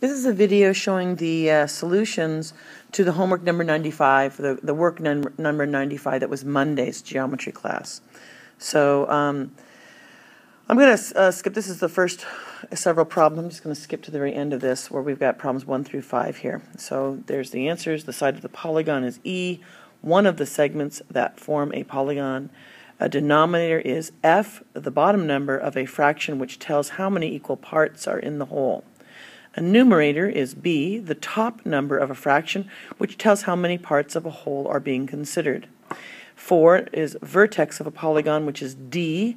This is a video showing the solutions to the homework number 95, the work number 95 that was Monday's geometry class. So I'm going to skip. This is the first several problems. I'm just going to skip to the very end of this where we've got problems 1 through 5 here. So there's the answers. The side of the polygon is E. One of the segments that form a polygon. A denominator is F, the bottom number of a fraction which tells how many equal parts are in the whole. A numerator is B, the top number of a fraction, which tells how many parts of a whole are being considered. 4 is vertex of a polygon, which is D,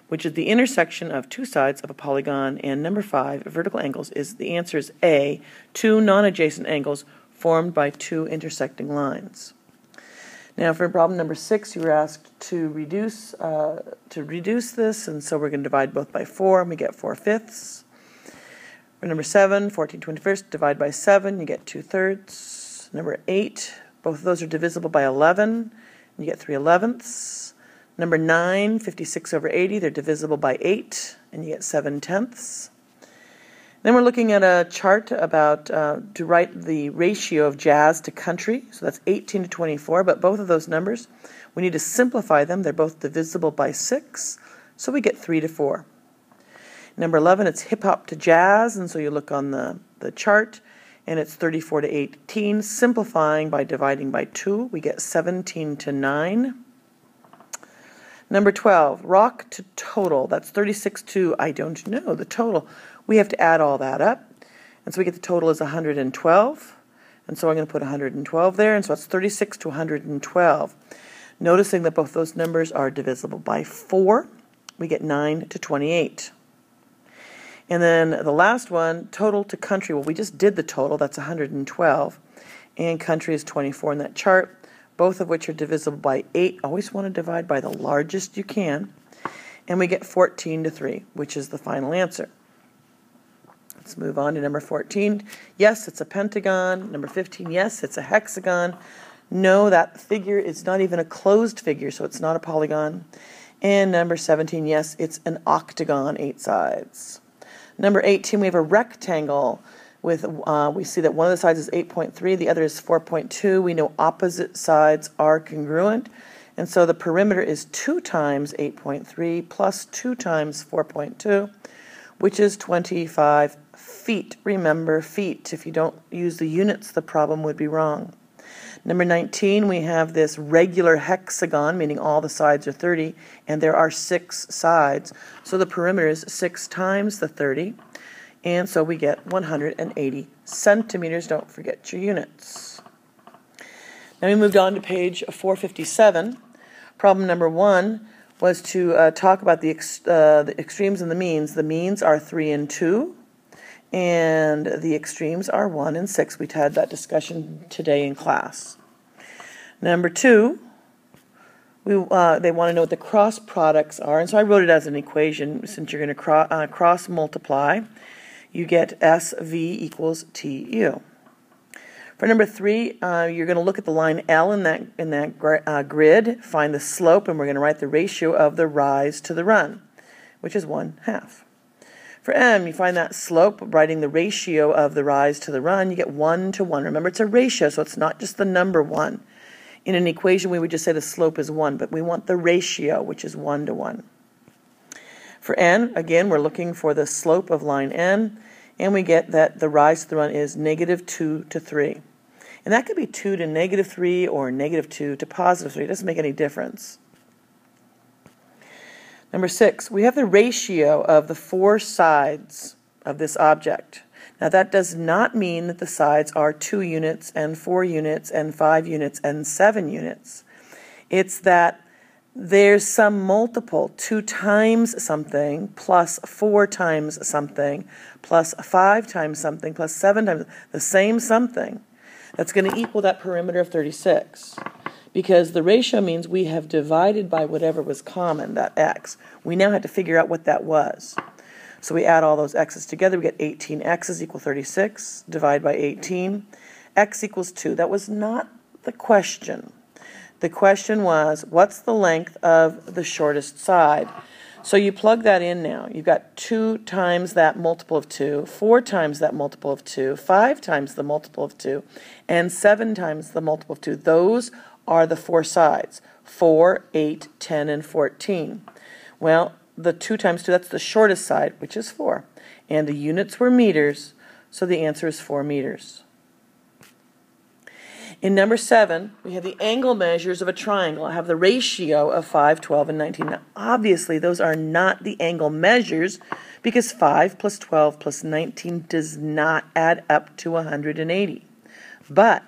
which is the intersection of two sides of a polygon. And number 5, vertical angles, is the answer is A, two non-adjacent angles formed by two intersecting lines. Now for problem number 6, you were asked to reduce this, and so we're going to divide both by 4, and we get 4/5. For number 7, 14/21, divide by 7, you get 2/3. Number 8, both of those are divisible by 11, you get 3/11. Number 9, 56/80, they're divisible by 8, and you get 7/10. Then we're looking at a chart about to write the ratio of jazz to country, so that's 18 to 24, but both of those numbers, we need to simplify them. They're both divisible by 6, so we get 3 to 4. Number 11, it's hip-hop to jazz, and so you look on the chart, and it's 34 to 18. Simplifying by dividing by 2, we get 17 to 9. Number 12, rock to total, that's 36 to, I don't know, the total. We have to add all that up, and so we get the total is 112, and so I'm going to put 112 there, and so it's 36 to 112. Noticing that both those numbers are divisible by 4, we get 9 to 28. And then the last one, total to country. Well, we just did the total. That's 112. And country is 24 in that chart, both of which are divisible by 8. Always want to divide by the largest you can. And we get 14 to 3, which is the final answer. Let's move on to number 14. Yes, it's a pentagon. Number 15, yes, it's a hexagon. No, that figure is not even a closed figure, so it's not a polygon. And number 17, yes, it's an octagon, 8 sides. Number 18, we have a rectangle with, we see that one of the sides is 8.3, the other is 4.2. We know opposite sides are congruent, and so the perimeter is 2 times 8.3 plus 2 times 4.2, which is 25 feet. Remember, feet. If you don't use the units, the problem would be wrong. Number 19, we have this regular hexagon, meaning all the sides are 30, and there are 6 sides. So the perimeter is 6 times the 30, and so we get 180 centimeters. Don't forget your units. Now we moved on to page 457. Problem number 1 was to talk about the extremes and the means. The means are 3 and 2. And the extremes are 1 and 6. We had that discussion today in class. Number 2, they want to know what the cross products are. And so I wrote it as an equation. Since you're going to cross multiply, you get SV equals TU. For number 3, you're going to look at the line L in that grid, find the slope, and we're going to write the ratio of the rise to the run, which is 1/2. For M, you find that slope, writing the ratio of the rise to the run, you get 1 to 1. Remember, it's a ratio, so it's not just the number 1. In an equation, we would just say the slope is 1, but we want the ratio, which is 1 to 1. For N, again, we're looking for the slope of line N, and we get that the rise to the run is -2 to 3. And that could be 2 to -3 or -2 to +3. It doesn't make any difference. Number 6, we have the ratio of the 4 sides of this object. Now that does not mean that the sides are 2 units and 4 units and 5 units and 7 units. It's that there's some multiple, 2 times something plus 4 times something plus 5 times something plus 7 times the same something that's going to equal that perimeter of 36. Because the ratio means we have divided by whatever was common, that x. We now have to figure out what that was. So we add all those x's together. We get 18x's equal 36. Divide by 18. X equals 2. That was not the question. The question was, what's the length of the shortest side? So you plug that in now. You've got 2 times that multiple of 2, 4 times that multiple of 2, 5 times the multiple of 2, and 7 times the multiple of 2. Those are the 4 sides, 4, 8, 10, and 14. Well, the 2 times 2, that's the shortest side, which is 4. And the units were meters, so the answer is 4 meters. In number 7, we have the angle measures of a triangle. I have the ratio of 5, 12, and 19. Now, obviously, those are not the angle measures because 5 plus 12 plus 19 does not add up to 180. But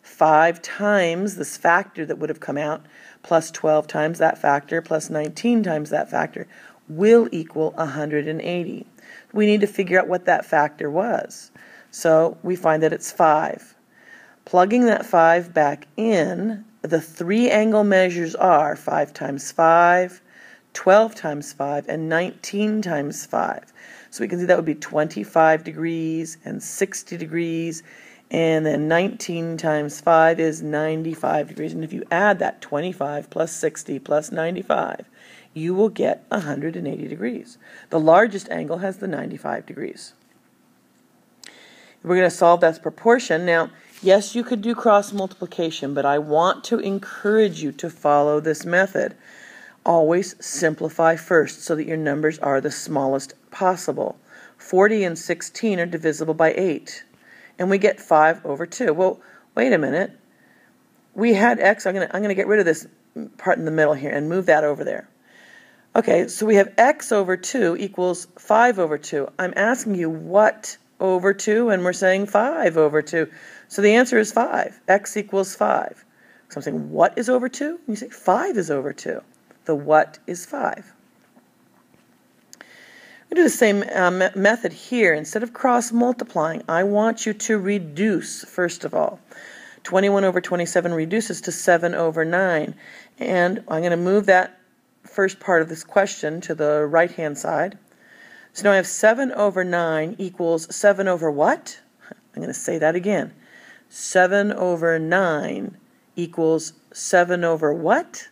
5 times this factor that would have come out plus 12 times that factor plus 19 times that factor will equal 180. We need to figure out what that factor was. So we find that it's 5. Plugging that 5 back in, the 3 angle measures are 5 times 5, 12 times 5, and 19 times 5. So we can see that would be 25 degrees and 60 degrees, and then 19 times 5 is 95 degrees. And if you add that 25 plus 60 plus 95, you will get 180 degrees. The largest angle has the 95 degrees. We're going to solve that proportion. Now, yes, you could do cross multiplication, but I want to encourage you to follow this method. Always simplify first so that your numbers are the smallest possible. 40 and 16 are divisible by 8, and we get 5 over 2. Well, wait a minute. We had x. I'm going to get rid of this part in the middle here and move that over there. Okay, so we have x over 2 equals 5 over 2. I'm asking you what over 2, and we're saying 5 over 2. So the answer is 5. X equals 5. So I'm saying, what is over 2? And you say, 5 is over 2. The what is 5. We do the same method here. Instead of cross multiplying, I want you to reduce, first of all. 21 over 27 reduces to 7 over 9. And I'm going to move that first part of this question to the right-hand side. So now I have 7 over 9 equals 7 over what? I'm going to say that again. 7 over 9 equals 7 over what?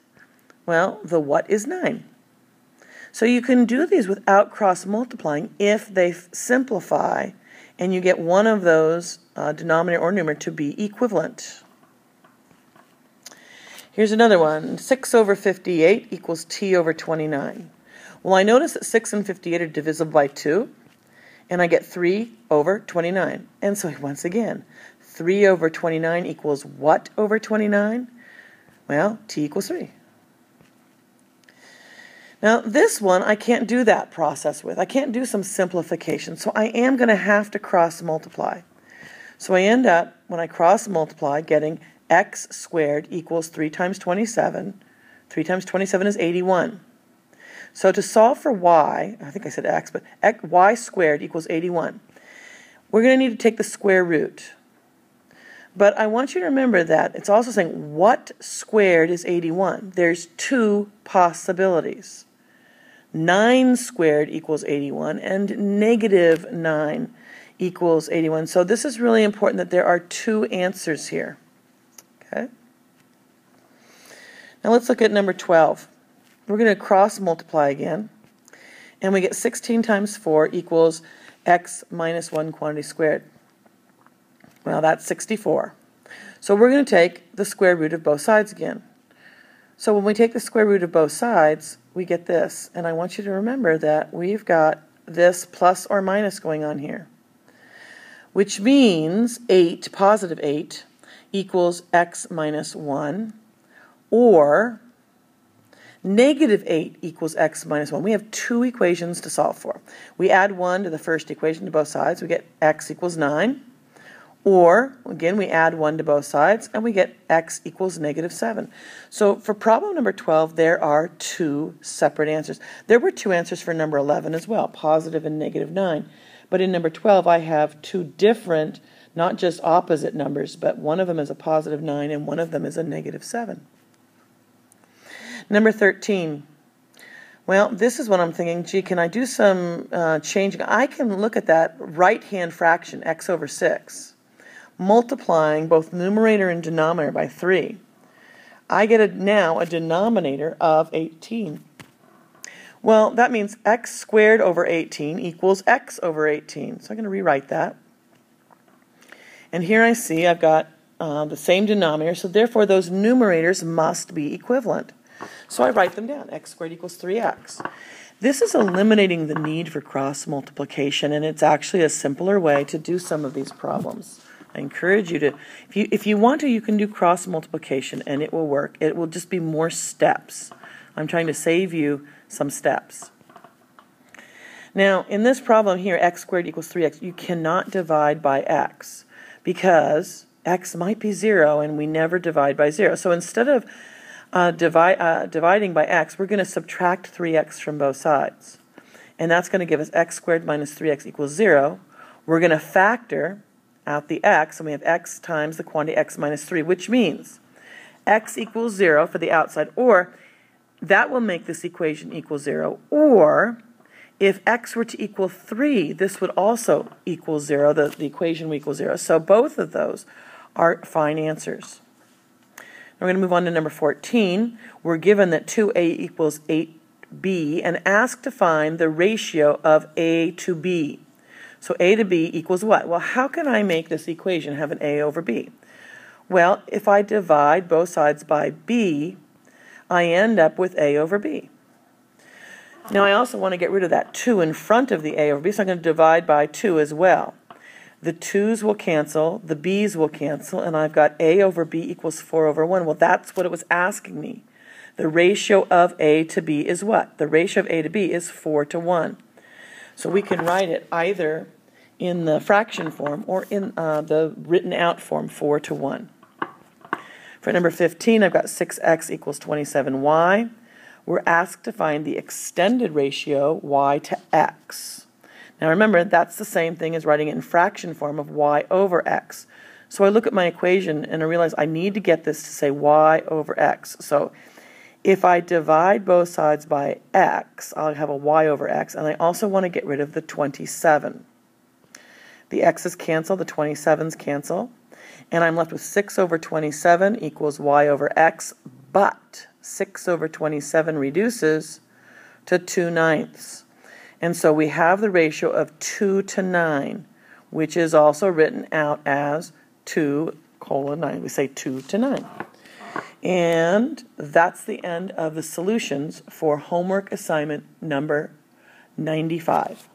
Well, the what is 9. So you can do these without cross multiplying if they simplify and you get one of those denominator or numerator to be equivalent. Here's another one. 6 over 58 equals t over 29. Well, I notice that 6 and 58 are divisible by 2, and I get 3 over 29. And so once again, 3 over 29 equals what over 29? Well, t equals 3. Now, this one, I can't do that process with. I can't do some simplification, so I am going to have to cross multiply. So I end up, when I cross multiply, getting x squared equals 3 times 27. 3 times 27 is 81. So to solve for y, I think I said x, but y squared equals 81. We're going to need to take the square root. But I want you to remember that it's also saying what squared is 81. There's 2 possibilities. 9 squared equals 81 and negative 9 equals 81. So this is really important that there are 2 answers here. Okay. Now let's look at number 12. We're going to cross multiply again, and we get 16 times 4 equals x minus 1 quantity squared. Well, that's 64. So we're going to take the square root of both sides again. So when we take the square root of both sides, we get this. And I want you to remember that we've got this plus or minus going on here, which means 8, positive 8, equals x minus 1, or negative 8 equals x minus 1. We have 2 equations to solve for. We add 1 to the first equation to both sides. We get x equals 9. Or, again, we add 1 to both sides, and we get x equals negative 7. So for problem number 12, there are 2 separate answers. There were 2 answers for number 11 as well, positive and negative 9. But in number 12, I have 2 different, not just opposite numbers, but one of them is a positive 9 and one of them is a negative 7. Number 13. Well, this is what I'm thinking, gee, can I do some changing? I can look at that right-hand fraction, x over 6, multiplying both numerator and denominator by 3. I get now a denominator of 18. Well, that means x squared over 18 equals x over 18. So I'm going to rewrite that. And here I see I've got the same denominator, so therefore those numerators must be equivalent. So I write them down. X squared equals 3x. This is eliminating the need for cross multiplication, and it's actually a simpler way to do some of these problems. I encourage you to, if you want to, you can do cross multiplication and it will work. It will just be more steps. I'm trying to save you some steps. Now, in this problem here, x squared equals 3x, you cannot divide by x because x might be 0 and we never divide by 0. So instead of dividing by x, we're going to subtract 3x from both sides. And that's going to give us x squared minus 3x equals 0. We're going to factor out the x, and we have x times the quantity x minus 3, which means x equals 0 for the outside, or that will make this equation equal 0. Or if x were to equal 3, this would also equal 0. The equation will equal 0. So both of those are fine answers. We're going to move on to number 14. We're given that 2a equals 8b and asked to find the ratio of a to b. So a to b equals what? Well, how can I make this equation have an a over b? Well, if I divide both sides by b, I end up with a over b. Now I also want to get rid of that 2 in front of the a over b, so I'm going to divide by 2 as well. The 2's will cancel, the b's will cancel, and I've got a over b equals 4 over 1. Well, that's what it was asking me. The ratio of a to b is what? The ratio of a to b is 4 to 1. So we can write it either in the fraction form or in the written out form, 4 to 1. For number 15, I've got 6x equals 27y. We're asked to find the extended ratio y to x. Now remember, that's the same thing as writing it in fraction form of y over x. So I look at my equation and I realize I need to get this to say y over x. So if I divide both sides by x, I'll have a y over x, and I also want to get rid of the 27. The x's cancel, the 27's cancel, and I'm left with 6 over 27 equals y over x, but 6 over 27 reduces to 2/9. And so we have the ratio of 2 to 9, which is also written out as 2:9. We say 2 to 9. And that's the end of the solutions for homework assignment number 95.